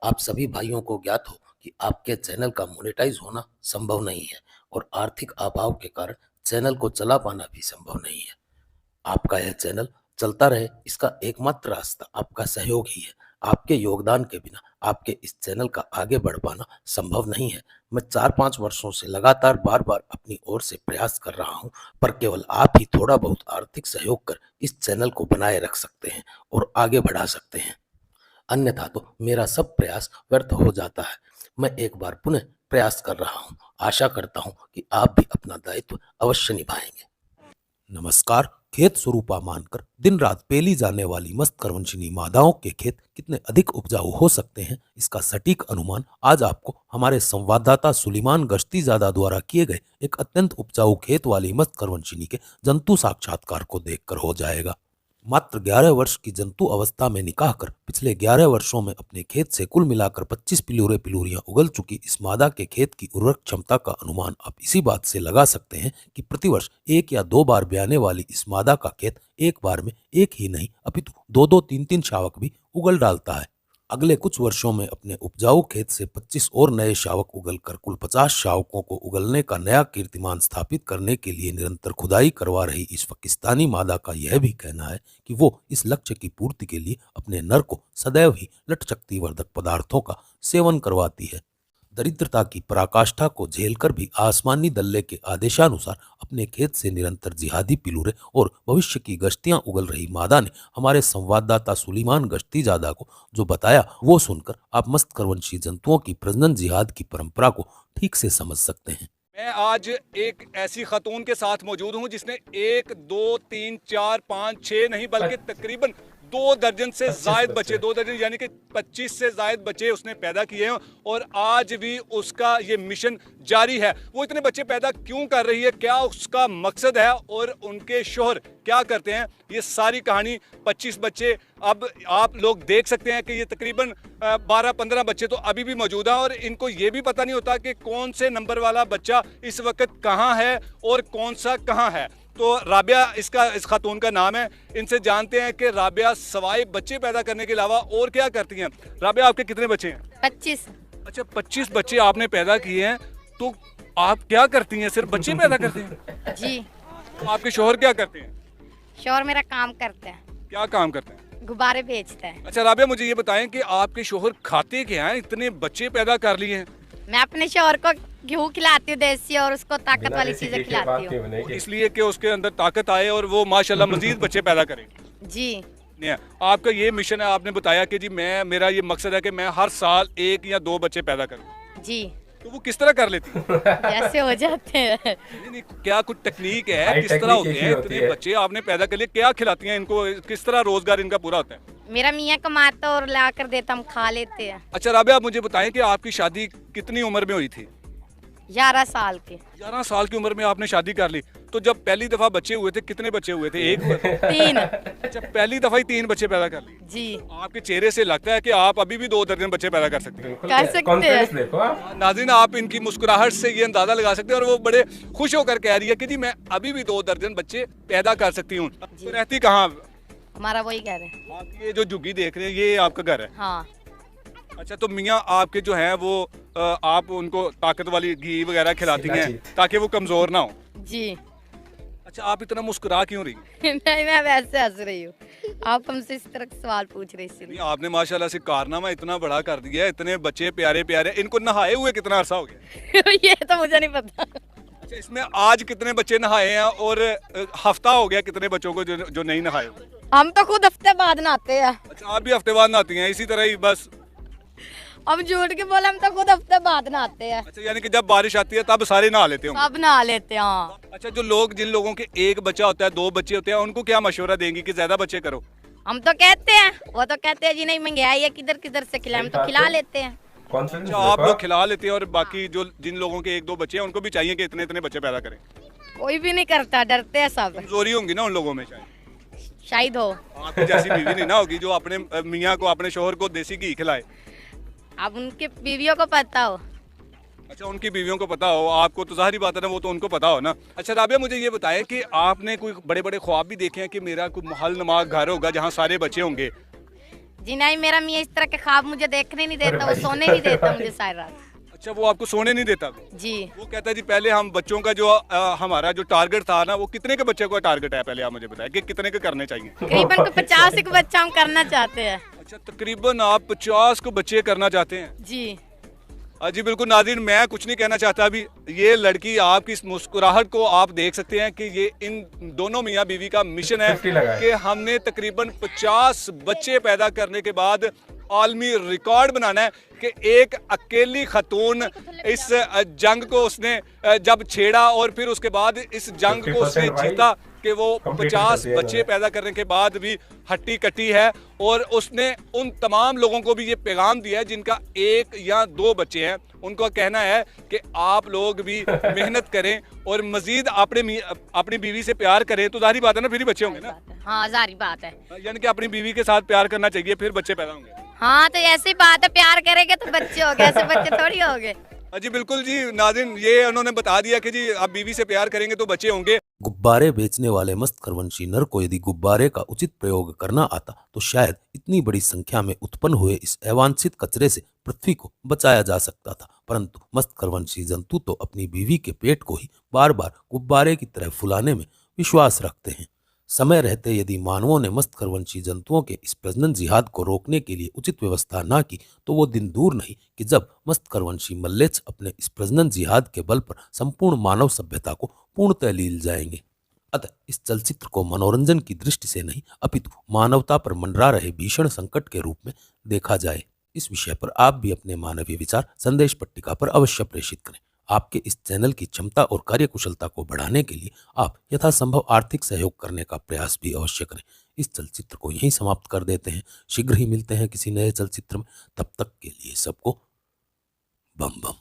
आप सभी भाइयों को ज्ञात हो कि आपके चैनल का मोनेटाइज होना संभव नहीं है और आर्थिक अभाव के कारण चैनल को चला पाना भी संभव नहीं है। आपका यह चैनल चलता रहे, इसका एकमात्र रास्ता आपका सहयोग ही है। आपके योगदान के बिना आपके इस चैनल का आगे बढ़ पाना संभव नहीं है। मैं 4-5 वर्षों से लगातार बार-बार अपनी ओर से प्रयास कर रहा हूं, पर केवल आप ही थोड़ा बहुत आर्थिक सहयोग कर इस चैनल को बनाए रख सकते हैं और आगे बढ़ा सकते हैं। अन्यथा तो मेरा सब प्रयास व्यर्थ हो जाता है। मैं एक बार पुनः प्रयास कर रहा हूँ। आशा करता हूँ कि आप भी अपना दायित्व अवश्य निभाएंगे। नमस्कार। खेत स्वरूपा मानकर दिन रात पेली जाने वाली मस्त करवंशिनी मादाओं के खेत कितने अधिक उपजाऊ हो सकते हैं, इसका सटीक अनुमान आज आपको हमारे संवाददाता सुलेमान गश्तीजादा द्वारा किए गए एक अत्यंत उपजाऊ खेत वाली मस्त करवंशिनी के जंतु साक्षात्कार को देखकर हो जाएगा। मात्र 11 वर्ष की जंतु अवस्था में निकाह कर पिछले 11 वर्षों में अपने खेत से कुल मिलाकर 25 पिलूरे पिलूरियां उगल चुकी इस मादा के खेत की उर्वरक क्षमता का अनुमान आप इसी बात से लगा सकते हैं कि प्रतिवर्ष 1 या 2 बार ब्याने वाली इस मादा का खेत एक बार में एक ही नहीं अपितु 2-2, 3-3 शावक भी उगल डालता है। अगले कुछ वर्षों में अपने उपजाऊ खेत से 25 और नए शावक उगलकर कुल 50 शावकों को उगलने का नया कीर्तिमान स्थापित करने के लिए निरंतर खुदाई करवा रही इस पाकिस्तानी मादा का यह भी कहना है कि वो इस लक्ष्य की पूर्ति के लिए अपने नर को सदैव ही लटशक्तिवर्धक पदार्थों का सेवन करवाती है। दरिद्रता की पराकाष्ठा को झेलकर भी आसमानी दल्ले के आदेशानुसार अपने खेत से निरंतर जिहादी पिलूरे और भविष्य की गश्तियां उगल रही मादा ने हमारे संवाददाता सुलेमान गश्तीजादा को जो बताया वो सुनकर आप मस्त करवंशी जंतुओं की प्रजनन जिहाद की परंपरा को ठीक से समझ सकते हैं। मैं आज एक ऐसी खातून के साथ मौजूद हूं जिसने 1, 2, 3, 4, 5, 6 नहीं बल्कि तकरीबन 2 दर्जन से जायद बच्चे, 2 दर्जन यानी कि 25 से जायद बच्चे उसने पैदा किए हैं और आज भी उसका ये मिशन जारी है। वो इतने बच्चे पैदा क्यों कर रही है, क्या उसका मकसद है और उनके शोहर क्या करते हैं, ये सारी कहानी 25 बच्चे अब आप लोग देख सकते हैं कि ये तकरीबन 12-15 बच्चे तो अभी भी मौजूद हैं और इनको ये भी पता नहीं होता कि कौन से नंबर वाला बच्चा इस वक्त कहाँ है और कौन सा कहाँ है। तो राबिया इस खातून का नाम है। इनसे जानते हैं कि राबिया सवाए बच्चे पैदा करने के अलावा और क्या करती हैं। राबिया, आपके कितने बच्चे हैं? 25। अच्छा, 25 बच्चे आपने पैदा किए हैं, तो आप क्या करती हैं? सिर्फ बच्चे पैदा करती हैं? जी। तो आपके शोहर क्या करते हैं? शोहर मेरा काम करते हैं, क्या काम करते हैं? गुब्बारे बेचते हैं। अच्छा राबिया, मुझे ये बताएं कि आपके शोहर खाते क्या हैं, इतने बच्चे पैदा कर लिए हैं? मैं अपने शोहर को घी खिलाती हूँ देसी और उसको ताकत वाली चीजें खिलाती हूँ, इसलिए कि उसके अंदर ताकत आए और वो माशाल्लाह मजीद बच्चे पैदा करें। जी। नहीं, आपका ये मिशन है, आपने बताया कि जी मेरा ये मकसद है कि मैं हर साल 1 या 2 बच्चे पैदा करूं। जी। तो वो किस तरह कर लेती है? जैसे हो जाते हैं। नहीं, क्या कुछ टेक्निक है, किस तरह होते हैं इतने बच्चे आपने पैदा कर लिए, क्या खिलाती हैं इनको, किस तरह रोजगार इनका पूरा होता है? मेरा मियाँ कमाता और ला कर देता, हम खा लेते हैं। अच्छा राबिया, आप मुझे बताएं कि आपकी शादी कितनी उम्र में हुई थी? 11 साल के। 11 साल की उम्र में आपने शादी कर ली। तो जब पहली दफा बच्चे हुए थे कितने बच्चे हुए थे? 1 3। अच्छा, पहली दफा ही 3 बच्चे पैदा कर लिए? जी। आपके चेहरे से लगता है कि आप अभी भी 2 दर्जन बच्चे पैदा कर सकते हैं। कर सकते हैं। नाज़रीन, आप इनकी मुस्कुराहट से ये अंदाजा लगा सकते हैं और वो बड़े खुश होकर कह रही है कि जी मैं अभी भी 2 दर्जन बच्चे पैदा कर सकती हूँ। तो रहती कहाँ? हमारा वही घर है। आप ये जो झुग्गी देख रहे हैं ये आपका घर है? हाँ। अच्छा, तो मियाँ आपके जो हैं वो आप उनको ताकत वाली घी वगैरह खिलाती हैं ताकि वो कमजोर ना हो? जी। अच्छा, आप इतना मुस्कुरा क्यों रही? नहीं, मैं वैसे हंस रही हूँ, आप हमसे इस तरह के सवाल पूछ रहे नहीं, इसलिए। आपने माशाल्लाह से कारनामा इतना बड़ा कर दिया है, इतने बच्चे प्यारे प्यारे, इनको नहाए हुए कितना अरसा हो गया? ये तो मुझे नहीं पता। अच्छा, इसमें आज कितने बच्चे नहाए हैं और हफ्ता हो गया कितने बच्चों को जो नहीं नहाए हुए? हम तो खुद हफ्ते बाद नहाते हैं। अच्छा, आप भी हफ्ते बाद नहाती हैं इसी तरह ही बस? हम झूठ के बोले, हम तो खुद हफ्ते बाद नहाते हैं। अच्छा, यानी कि जब बारिश आती है तब सारे नहा लेते होंगे? सब नहा लेते हैं। हाँ। अच्छा, जिन लोगों के 1 बच्चा होता है, 2 बच्चे होते हैं, उनको क्या मशवरा देंगी कि ज्यादा बच्चे करो? हम तो कहते हैं, वो तो कहते हैं जी नहीं महंगाई है, किधर किधर से खिलाए, हम तो खिला लेते हैं। अच्छा, आप लोग खिला लेते हैं और बाकी जिन लोगों के 1-2 बच्चे हैं उनको भी चाहिए कि इतने इतने बच्चे पैदा करें? कोई भी नहीं करता, डरते हैं सब। कमजोरी होंगी ना उन लोगों में शायद हो। आपकी जैसी बीवी नहीं ना होगी जो अपने मियाँ को, अपने शोहर को देसी घी खिलाए। अब उनके बीवियों को पता हो। अच्छा, उनकी बीवियों को पता हो, आपको तो जाहिर बात है ना, वो तो उनको पता हो ना। अच्छा राबिया, मुझे ये बताएं कि आपने कोई बड़े बड़े ख्वाब भी देखे हैं कि मेरा कोई महल नुमा घर होगा जहाँ सारे बच्चे होंगे? जी नहीं, मेरा मियाँ इस तरह के ख्वाब मुझे देखने नहीं देता, वो सोने नहीं देता मुझे सारी रात। अच्छा, वो आपको सोने नहीं देता? जी वो कहता है जी पहले हम बच्चों का जो हमारा जो टारगेट था ना, वो कितने के बच्चे का टारगेट है, पहले आप मुझे बताएं कि कितने के करने चाहिए? तकरीबन को 50 एक बच्चा हम करना चाहते हैं। अच्छा, तकरीबन आप 50 को बच्चे करना चाहते हैं? जी जी बिल्कुल नाज़रीन, मैं कुछ नहीं कहना चाहता अभी। ये लड़की आपकी इस मुस्कुराहट को आप देख सकते हैं कि ये इन दोनों मियाँ बीवी का मिशन है कि हमने तकरीबन 50 बच्चे पैदा करने के बाद आलमी रिकॉर्ड बनाना है कि एक अकेली खतून इस जंग को उसने जब छेड़ा और फिर उसके बाद इस जंग को उसने जीता कि वो 50 बच्चे पैदा करने के बाद भी हट्टी कट्टी है। और उसने उन तमाम लोगों को भी ये पैगाम दिया है जिनका एक या दो बच्चे हैं, उनको कहना है कि आप लोग भी मेहनत करें और मजीद अपनी बीवी से प्यार करें, तो जाहिर बात है ना, फिर ही बच्चे होंगे ना। हाँ जारी बात है। यानी कि अपनी बीवी के साथ प्यार करना चाहिए, फिर बच्चे पैदा होंगे। हाँ तो ऐसी बात है, प्यार करेंगे तो बच्चे हो गए, ऐसे बच्चे थोड़ी हो गए। जी बिल्कुल जी नाज़रीन, ये उन्होंने बता दिया कि जी आप बीवी से प्यार करेंगे तो बच्चे होंगे। गुब्बारे बेचने वाले मस्त खरवंशी नर को यदि गुब्बारे का उचित प्रयोग करना आता तो शायद इतनी बड़ी संख्या में उत्पन्न हुए इस अवांछित कचरे से पृथ्वी को बचाया जा सकता था, परंतु मस्त खरवंशी जंतु तो अपनी बीवी के पेट को ही बार बार गुब्बारे की तरह फुलाने में विश्वास रखते हैं। समय रहते यदि मानवों ने मस्त खरवंशी जंतुओं के इस प्रजनन जिहाद को रोकने के लिए उचित व्यवस्था न की तो वो दिन दूर नहीं कि जब मस्त खरवंशी मल्लेच्छ अपने इस प्रजनन जिहाद के बल पर संपूर्ण मानव सभ्यता को पूर्णतः लील जाएंगे। अतः इस चलचित्र को मनोरंजन की दृष्टि से नहीं अपितु मानवता पर मंडरा रहे भीषण संकट के रूप में देखा जाए। इस विषय पर आप भी अपने मानवीय विचार संदेश पट्टिका पर अवश्य प्रेषित करें। आपके इस चैनल की क्षमता और कार्यकुशलता को बढ़ाने के लिए आप यथासंभव आर्थिक सहयोग करने का प्रयास भी अवश्य करें। इस चलचित्र को यहीं समाप्त कर देते हैं। शीघ्र ही मिलते हैं किसी नए चलचित्र में। तब तक के लिए सबको बम बम।